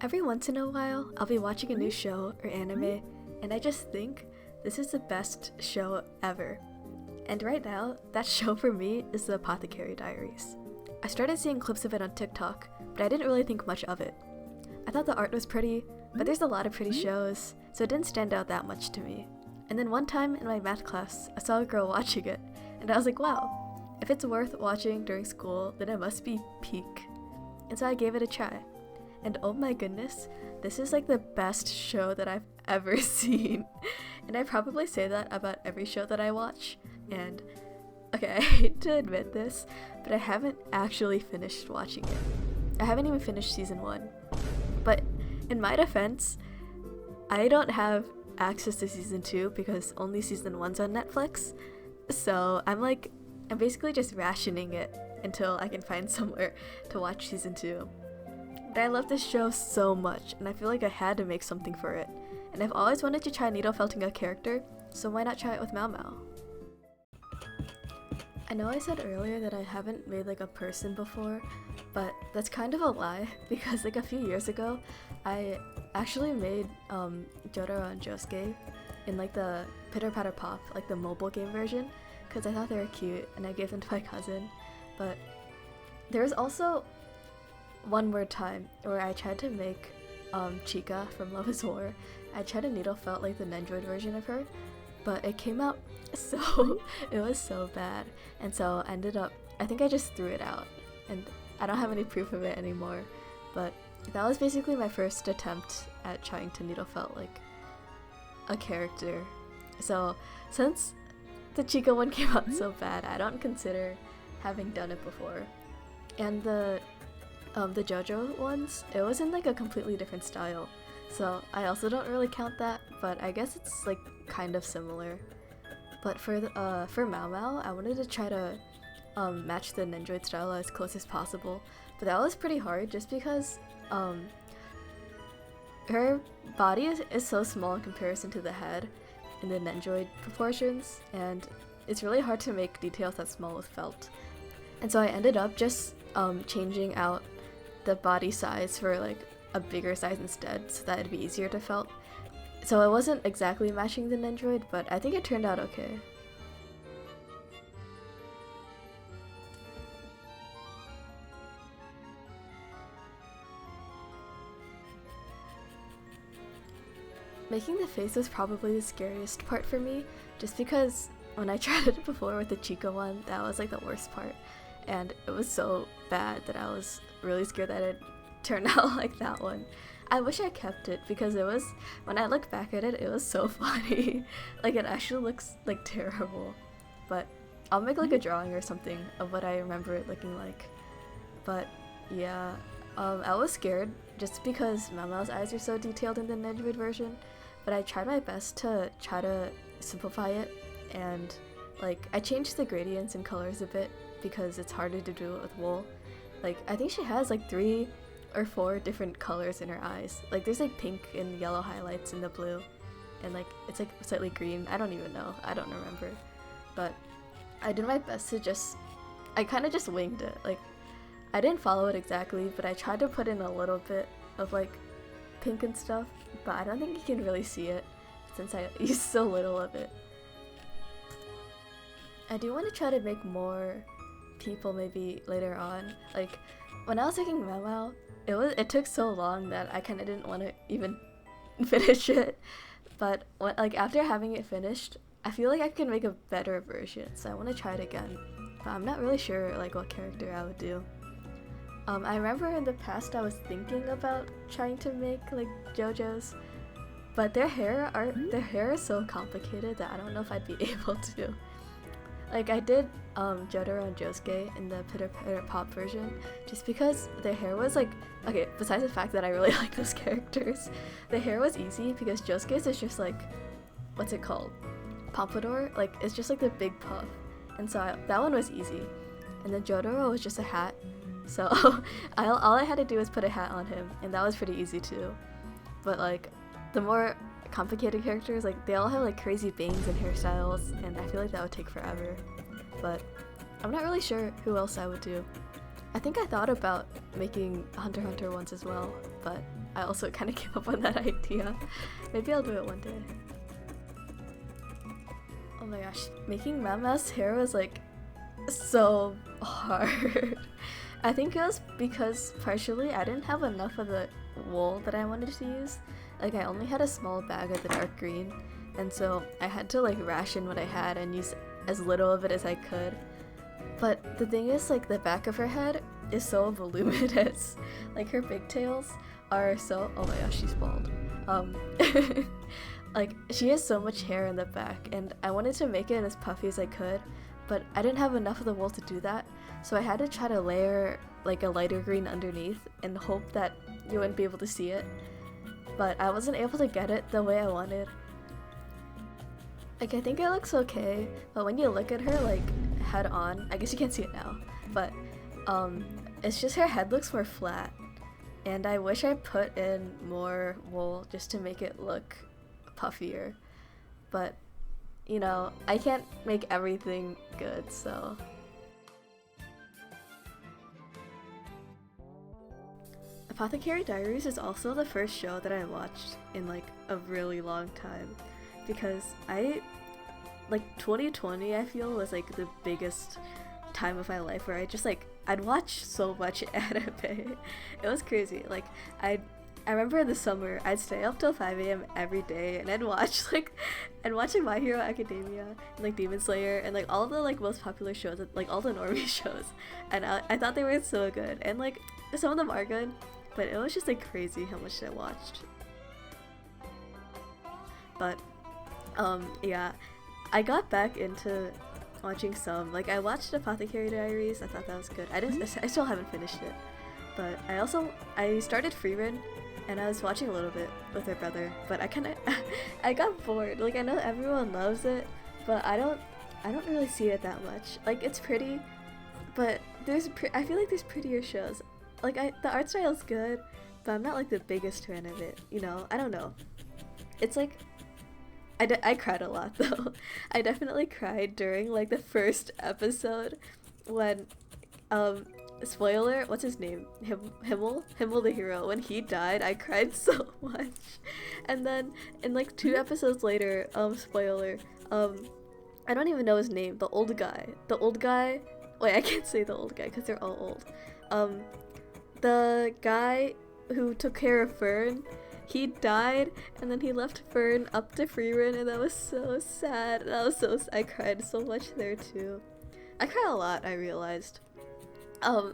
Every once in a while, I'll be watching a new show or anime, and I just think this is the best show ever. And right now, that show for me is the Apothecary Diaries. I started seeing clips of it on TikTok, but I didn't really think much of it. I thought the art was pretty, but there's a lot of pretty shows, so it didn't stand out that much to me. And then one time in my math class, I saw a girl watching it, and I was like, wow, if it's worth watching during school, then it must be peak. And so I gave it a try. And oh my goodness, this is like the best show that I've ever seen. And I probably say that about every show that I watch. And okay, I hate to admit this, but I haven't actually finished watching it. I haven't even finished season 1. But in my defense, I don't have access to season 2 because only season 1's on Netflix. So I'm basically just rationing it until I can find somewhere to watch season 2. But I love this show so much, and I feel like I had to make something for it. And I've always wanted to try needlefelting a character, so why not try it with Maomao? I know I said earlier that I haven't made like a person before, but that's kind of a lie, because like a few years ago, I actually made Jotaro and Josuke in like the Pitter Patter Pop, like the mobile game version, because I thought they were cute, and I gave them to my cousin. But there was also one more time where I tried to make Chica from Love is War. I tried to needlefelt like the Nendroid version of her, but it came out it was so bad, and so I think I just threw it out, and I don't have any proof of it anymore. But that was basically my first attempt at trying to needlefelt like a character. So since the Chica one came out so bad, I don't consider having done it before. And the JoJo ones, it was in like a completely different style, so I also don't really count that, but I guess it's like kind of similar. But for Maomao, I wanted to try to match the Nendroid style as close as possible, but that was pretty hard just because her body is so small in comparison to the head in the Nendroid proportions, and it's really hard to make details that small with felt. And so I ended up just changing out the body size for like a bigger size instead, so that it'd be easier to felt. So it wasn't exactly matching the Nendroid, but I think it turned out okay. Making the face was probably the scariest part for me, just because when I tried it before with the Chica one, that was like the worst part. And it was so bad that I was really scared that it turned out like that one. I wish I kept it because when I look back at it, it was so funny. Like it actually looks like terrible. But I'll make like a drawing or something of what I remember it looking like. But yeah, I was scared just because Maomao's eyes are so detailed in the Nendroid version. But I tried my best to try to simplify it, and like I changed the gradients and colors a bit because it's harder to do it with wool. Like I think she has like 3 or 4 different colors in her eyes. Like there's like pink and yellow highlights in the blue, and like it's like slightly green. I don't even know. I don't remember. But I did my best to I kind of just winged it. Like I didn't follow it exactly, but I tried to put in a little bit of like pink and stuff, but I don't think you can really see it since I used so little of it. I do want to try to make more people maybe later on. Like when I was making Maomao, it took so long that I kind of didn't want to even finish it. But after having it finished, I feel like I can make a better version, so I want to try it again. But I'm not really sure like what character I would do. I remember in the past I was thinking about trying to make like JoJo's, but their hair is so complicated that I don't know if I'd be able to. Like I did Jotaro and Josuke in the Pitter Patter Pop version just because their hair was like, okay, besides the fact that I really like those characters, the hair was easy because Josuke's is just like, what's it called? Pompadour? Like it's just like the big puff. And so that one was easy. And then Jotaro was just a hat. So all I had to do was put a hat on him, and that was pretty easy too. But like the more complicated characters, like they all have like crazy bangs and hairstyles, and I feel like that would take forever. But I'm not really sure who else I would do. I think I thought about making Hunter x Hunter once as well, but I also kind of gave up on that idea. Maybe I'll do it one day. Oh my gosh, making Maomao's hair was like so hard. I think it was because partially I didn't have enough of the wool that I wanted to use. Like I only had a small bag of the dark green, and so I had to like ration what I had and use as little of it as I could. But the thing is, like, the back of her head is so voluminous. Like her pigtails are so— oh my gosh, she's bald. Like she has so much hair in the back, and I wanted to make it as puffy as I could, but I didn't have enough of the wool to do that, so I had to try to layer like a lighter green underneath and hope that you wouldn't be able to see it. But I wasn't able to get it the way I wanted. Like I think it looks okay, but when you look at her like head on, I guess you can't see it now, but it's just her head looks more flat, and I wish I put in more wool just to make it look puffier. But you know, I can't make everything good, so. Apothecary Diaries is also the first show that I watched in like a really long time, because like 2020 I feel was like the biggest time of my life where I just like I'd watch so much anime. It was crazy. Like I remember in the summer I'd stay up till 5 a.m. every day, and I'd watch like My Hero Academia and like Demon Slayer and like all the like most popular shows, like all the normie shows, and I thought they were so good, and like some of them are good, but it was just like crazy how much I watched. But yeah, I got back into watching some. Like I watched Apothecary Diaries. I thought that was good. I still haven't finished it, but I started Freerun, and I was watching a little bit with her brother, but I got bored. Like I know everyone loves it, but I don't really see it that much. Like it's pretty, but I feel like there's prettier shows. Like the art style is good, but I'm not like the biggest fan of it, you know? I don't know. It's like I cried a lot though. I definitely cried during like the first episode when spoiler, what's his name? Himmel the hero. When he died, I cried so much. And then in like 2 episodes later, spoiler, I don't even know his name. The old guy. Wait, I can't say the old guy because they're all old. The guy who took care of Fern, he died, and then he left Fern up to Freerun, and that was so sad. I cried so much there too. I cry a lot, I realized. I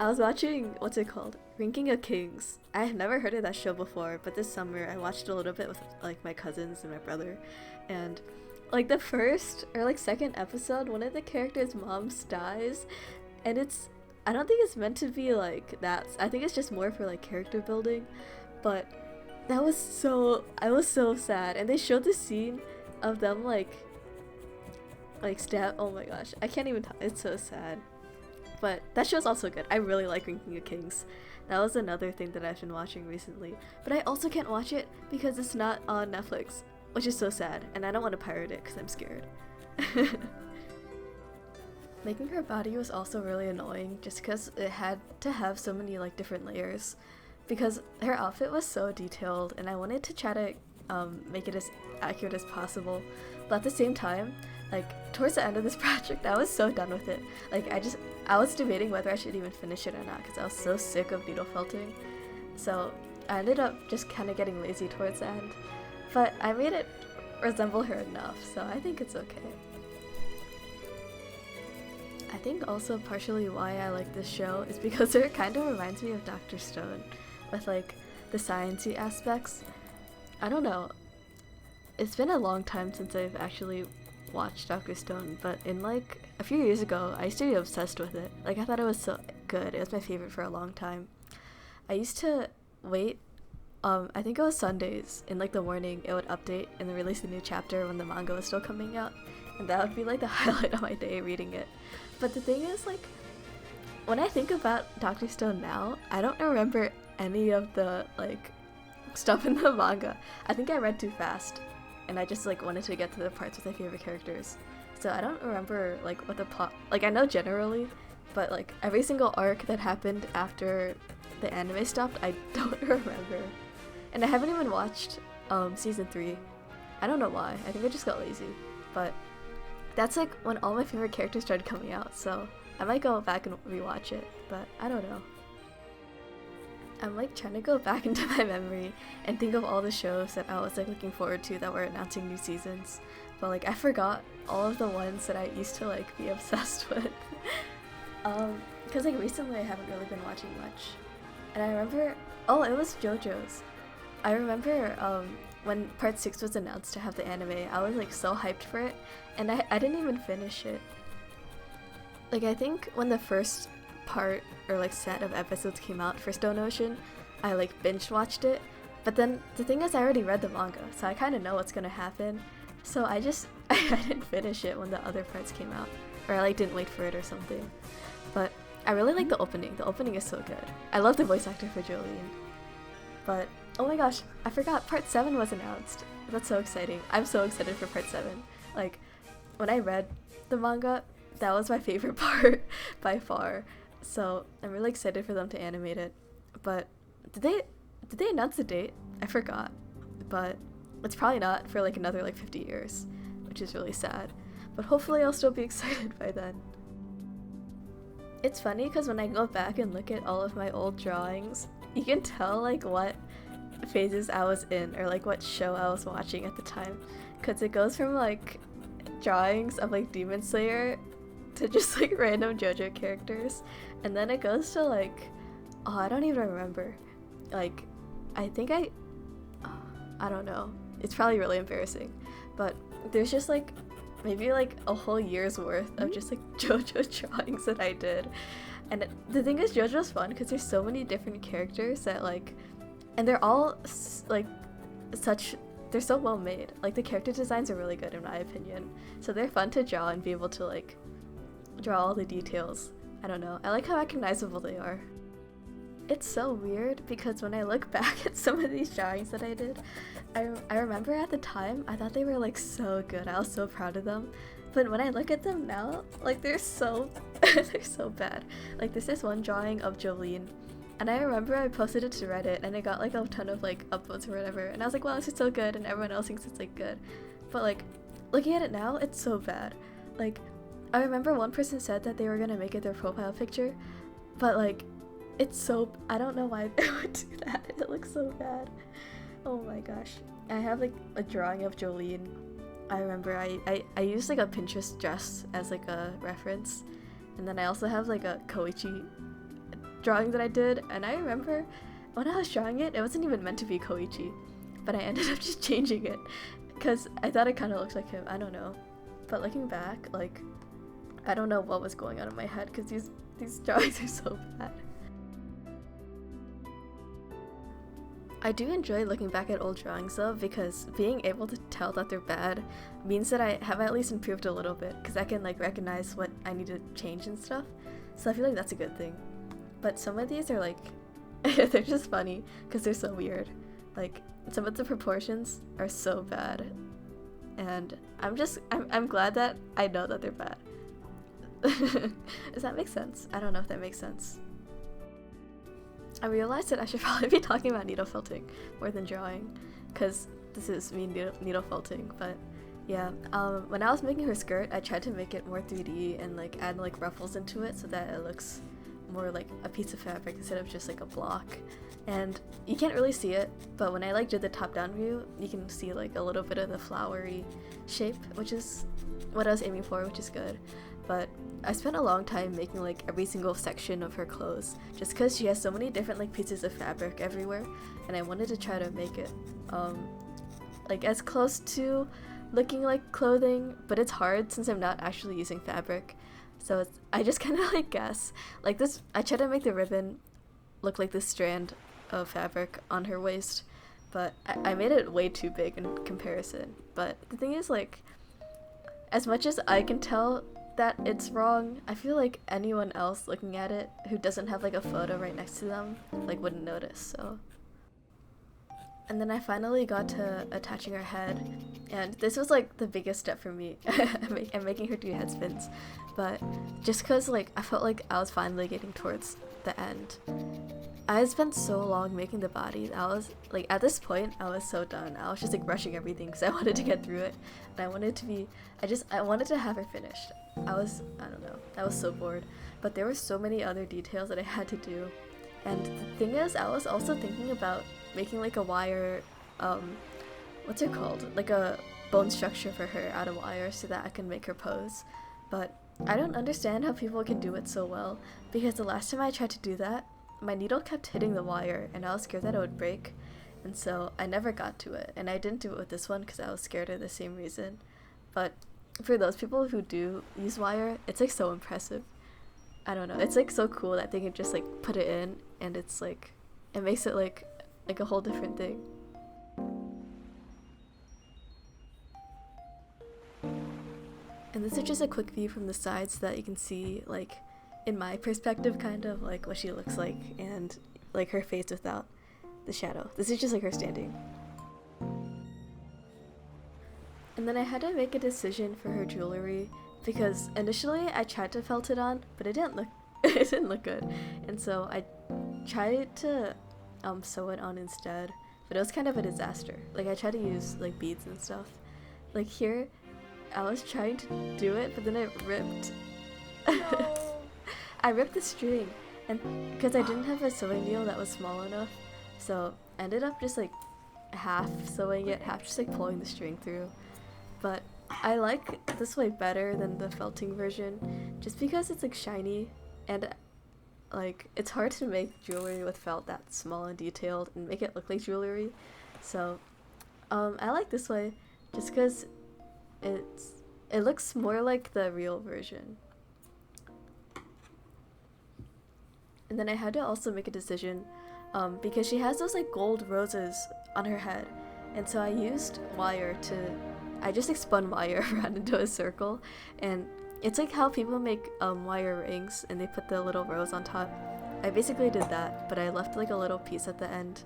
was watching, what's it called? Ranking of Kings. I had never heard of that show before, but this summer I watched a little bit with like my cousins and my brother, and like the first or like second episode, one of the characters' moms dies, and I don't think it's meant to be like that. I think it's just more for like character building, but I was so sad, and they showed the scene of them like stab. Oh my gosh, I can't even it's so sad. But that show's also good. I really like Ranking of Kings. That was another thing that I've been watching recently. But I also can't watch it because it's not on Netflix, which is so sad, and I don't want to pirate it because I'm scared. Making her body was also really annoying just because it had to have so many like different layers, because her outfit was so detailed and I wanted to try to make it as accurate as possible, but at the same time, like towards the end of this project I was so done with it. Like I was debating whether I should even finish it or not because I was so sick of needlefelting, so I ended up just kind of getting lazy towards the end, but I made it resemble her enough, so I think it's okay. I think also partially why I like this show is because it kind of reminds me of Dr. Stone, with like the sciencey aspects. I don't know, it's been a long time since I've actually watched Dr. Stone, but in like a few years ago I used to be obsessed with it. Like I thought it was so good. It was my favorite for a long time. I used to wait, I think it was Sundays in like the morning, it would update and then release a new chapter when the manga was still coming out, and that would be like the highlight of my day, reading it. But the thing is, like, when I think about Dr. Stone now, I don't remember any of the like stuff in the manga. I think I read too fast, and I just like wanted to get to the parts with my favorite characters. So I don't remember like what the plot, like I know generally, but like every single arc that happened after the anime stopped, I don't remember. And I haven't even watched season 3. I don't know why. I think I just got lazy. But that's like when all my favorite characters started coming out, so I might go back and rewatch it, but I don't know. I'm like trying to go back into my memory and think of all the shows that I was like looking forward to that were announcing new seasons, but like I forgot all of the ones that I used to like be obsessed with. Because like recently I haven't really been watching much. And I remember, oh, it was JoJo's. I remember when part 6 was announced to have the anime, I was like so hyped for it, and I didn't even finish it. Like I think when the first part or like set of episodes came out for Stone Ocean, I like binge watched it, but then the thing is I already read the manga, so I kind of know what's gonna happen, so I didn't finish it when the other parts came out, or I like didn't wait for it or something. But I really like the opening is so good. I love the voice actor for Jolene. But oh my gosh, I forgot part 7 was announced. That's so exciting. I'm so excited for part 7. Like when I read the manga, that was my favorite part by far. So I'm really excited for them to animate it. But did they announce the date? I forgot. But it's probably not for like another like 50 years, which is really sad. But hopefully I'll still be excited by then. It's funny because when I go back and look at all of my old drawings, you can tell like what phases I was in or like what show I was watching at the time. Because it goes from like drawings of like Demon Slayer to just like random JoJo characters, and then it goes to like, oh, I don't even remember. Like I think I don't know, it's probably really embarrassing, but there's just like maybe like a whole year's worth of just like JoJo drawings that I did. And the thing is, JoJo's fun because there's so many different characters that like, and they're all like they're so well made. Like the character designs are really good in my opinion, so they're fun to draw and be able to like draw all the details. I don't know, I like how recognizable they are. It's so weird because when I look back at some of these drawings that I did, I remember at the time I thought they were like so good. I was so proud of them. But when I look at them now, like they're so they're so bad. Like there's this one drawing of Jolene, and I remember I posted it to Reddit and it got like a ton of like upvotes or whatever, and I was like, wow, this is so good, and everyone else thinks it's like good. But like looking at it now, it's so bad. Like I remember one person said that they were gonna make it their profile picture, but like it's so, I don't know why they would do that. It looks so bad. Oh my gosh. I have like a drawing of Jolene. I remember I used like a Pinterest dress as like a reference, and then I also have like a Koichi drawing that I did, and I remember when I was drawing it, it wasn't even meant to be Koichi, but I ended up just changing it because I thought it kind of looked like him. I don't know, but looking back, like I don't know what was going on in my head because these drawings are so bad. I do enjoy looking back at old drawings though, because being able to tell that they're bad means that I have at least improved a little bit, because I can like recognize what I need to change and stuff, so I feel like that's a good thing. But some of these are like, they're just funny because they're so weird. Like some of the proportions are so bad, and I'm glad that I know that they're bad. Does that make sense? I don't know if that makes sense. I realized that I should probably be talking about needlefelting more than drawing, because this is me needlefelting, but yeah. When I was making her skirt, I tried to make it more 3D and like add like ruffles into it so that it looks more like a piece of fabric instead of just like a block. And you can't really see it, but when I like did the top-down view, you can see like a little bit of the flowery shape, which is what I was aiming for, which is good. But I spent a long time making like every single section of her clothes, just because she has so many different like pieces of fabric everywhere, and I wanted to try to make it like as close to looking like clothing, but it's hard since I'm not actually using fabric. So I just kind of like guess. Like this, I tried to make the ribbon look like this strand of fabric on her waist, but I made it way too big in comparison. But the thing is, like, as much as I can tell that it's wrong, I feel like anyone else looking at it who doesn't have like a photo right next to them like wouldn't notice. So, and then I finally got to attaching her head, and this was like the biggest step for me. I'm making her do head spins, but just because like I felt like I was finally getting towards the end, I spent so long making the body. I was like, at this point, I was so done. I was just like rushing everything because I wanted to get through it, and I wanted to be. I wanted to have her finished. I don't know. I was so bored, but there were so many other details that I had to do, and the thing is, I was also thinking about making like a wire, what's it called? Like a bone structure for her out of wire so that I can make her pose, but I don't understand how people can do it so well, because the last time I tried to do that, my needle kept hitting the wire and I was scared that it would break, and so I never got to it, and I didn't do it with this one because I was scared of the same reason. But for those people who do use wire, it's like so impressive. I don't know, it's like so cool that they can just like put it in and it's like, it makes it like a whole different thing. And this is just a quick view from the side so that you can see, like, in my perspective, kind of, like, what she looks like, and, like, her face without the shadow. This is just, like, her standing. And then I had to make a decision for her jewelry, because initially I tried to felt it on, but it didn't look good. And so I tried to sew it on instead, but it was kind of a disaster. Like, I tried to use, like, beads and stuff. Like, here, I was trying to do it, but then it ripped. No. I ripped the string, and because I didn't have a sewing needle that was small enough, so I ended up just like half sewing it, half just like pulling the string through. But I like this way better than the felting version, just because it's like shiny, and like it's hard to make jewelry with felt that small and detailed and make it look like jewelry. So I like this way just because it looks more like the real version. And then I had to also make a decision because she has those like gold roses on her head, and so I used wire I just like spun wire around into a circle, and it's like how people make wire rings and they put the little rose on top. I basically did that, but I left like a little piece at the end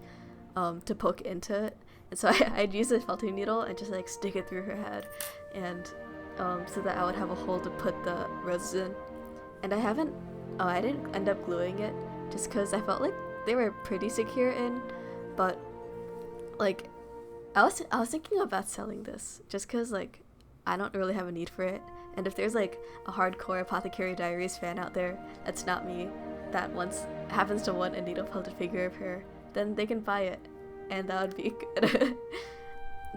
to poke into it, and so I'd use a felting needle and just like stick it through her head, and so that I would have a hole to put the roses in. And I didn't end up gluing it just because I felt like they were pretty secure in, but like I was thinking about selling this just because like I don't really have a need for it, and if there's like a hardcore Apothecary Diaries fan out there that's not me, that happens to want a needlefelted figure of her, then they can buy it, and that would be good.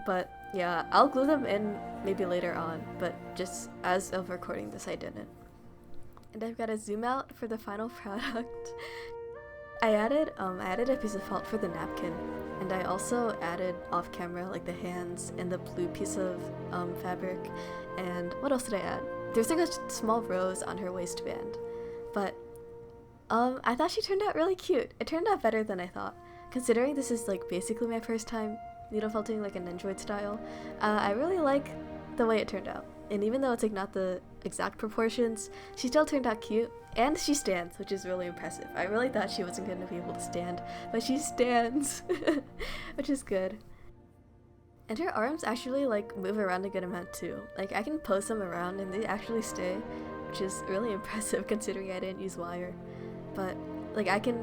But yeah, I'll glue them in maybe later on, but just as of recording this I didn't. And I've got a zoom out for the final product. I added a piece of felt for the napkin, and I also added off camera like the hands and the blue piece of fabric. And what else did I add? There's like a small rose on her waistband, but I thought she turned out really cute. It turned out better than I thought, considering this is like basically my first time needle felting like an Android style. I really like the way it turned out, and even though it's like not the exact proportions, she still turned out cute, and she stands, which is really impressive. I really thought she wasn't going to be able to stand, but she stands, which is good. And her arms actually like move around a good amount too. Like I can pose them around and they actually stay, which is really impressive considering I didn't use wire. But like I can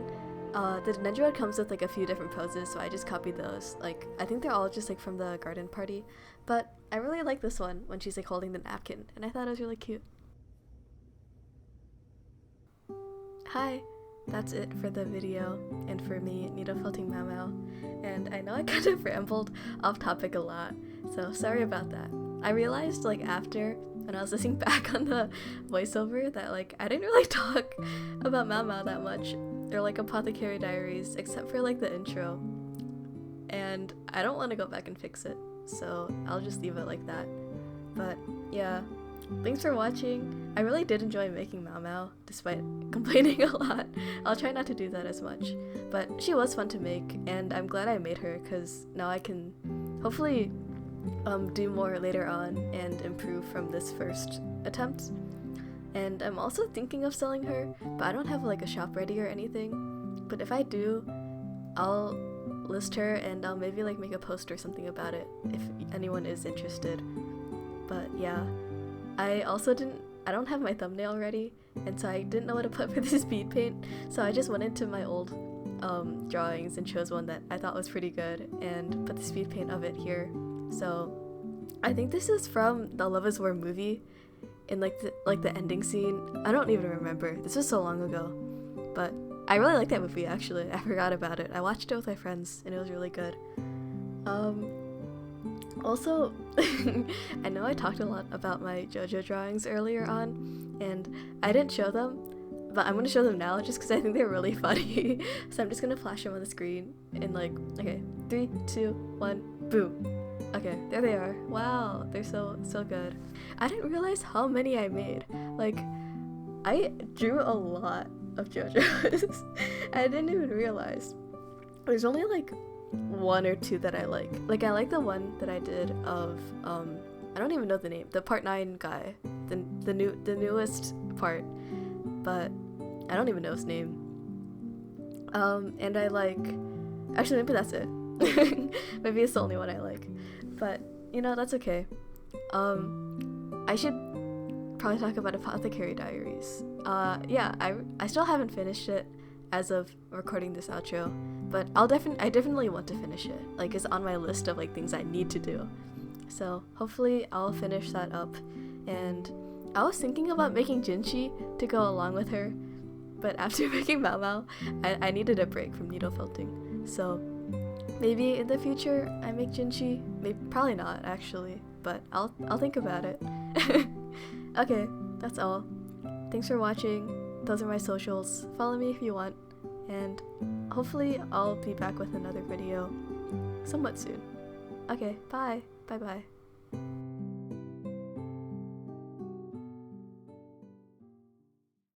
the Nendroid comes with like a few different poses, so I just copied those. Like I think they're all just like from the garden party, but I really like this one when she's like holding the napkin, and I thought it was really cute. Hi, that's it for the video and for me needlefelting Maomao, and I know I kind of rambled off topic a lot, so sorry about that. I realized like after when I was listening back on the voiceover that like I didn't really talk about Maomao that much, or like Apothecary Diaries, except for like the intro, and I don't want to go back and fix it, so I'll just leave it like that. But yeah, thanks for watching. I really did enjoy making Maomao, despite complaining a lot. I'll try not to do that as much, but she was fun to make, and I'm glad I made her, because now I can hopefully do more later on and improve from this first attempt. And I'm also thinking of selling her, but I don't have like a shop ready or anything. But if I do, I'll list her and I'll maybe like make a post or something about it if anyone is interested. But yeah, I don't have my thumbnail ready, and so I didn't know what to put for this speed paint, so I just went into my old drawings and chose one that I thought was pretty good and put the speed paint of it here. So I think this is from the Love is War movie in like the ending scene. I don't even remember. This was so long ago. But I really like that movie actually. I forgot about it. I watched it with my friends and it was really good. Also, I know I talked a lot about my JoJo drawings earlier on, and I didn't show them, but I'm gonna show them now just because I think they're really funny. So I'm just gonna flash them on the screen in like, okay, 3, 2, 1, boom. Okay, there they are. Wow, they're so good. I didn't realize how many I made. Like, I drew a lot of JoJo's. I didn't even realize. There's only like 1 or 2 that I like. Like, I like the one that I did of I don't even know the name. The part 9 guy, the newest part, but I don't even know his name. And I like, actually maybe that's it. Maybe it's the only one I like, but you know, that's okay. I should probably talk about Apothecary Diaries. Yeah, I still haven't finished it as of recording this outro, but I definitely want to finish it. Like, it's on my list of like things I need to do. So hopefully I'll finish that up. And I was thinking about making Jinchi to go along with her, but after making Maomao, I needed a break from needlefelting. So maybe in the future I make Jinchi. Maybe, probably not actually, but I'll think about it. Okay, that's all. Thanks for watching. Those are my socials. Follow me if you want, and hopefully I'll be back with another video somewhat soon. Okay, bye. Bye bye.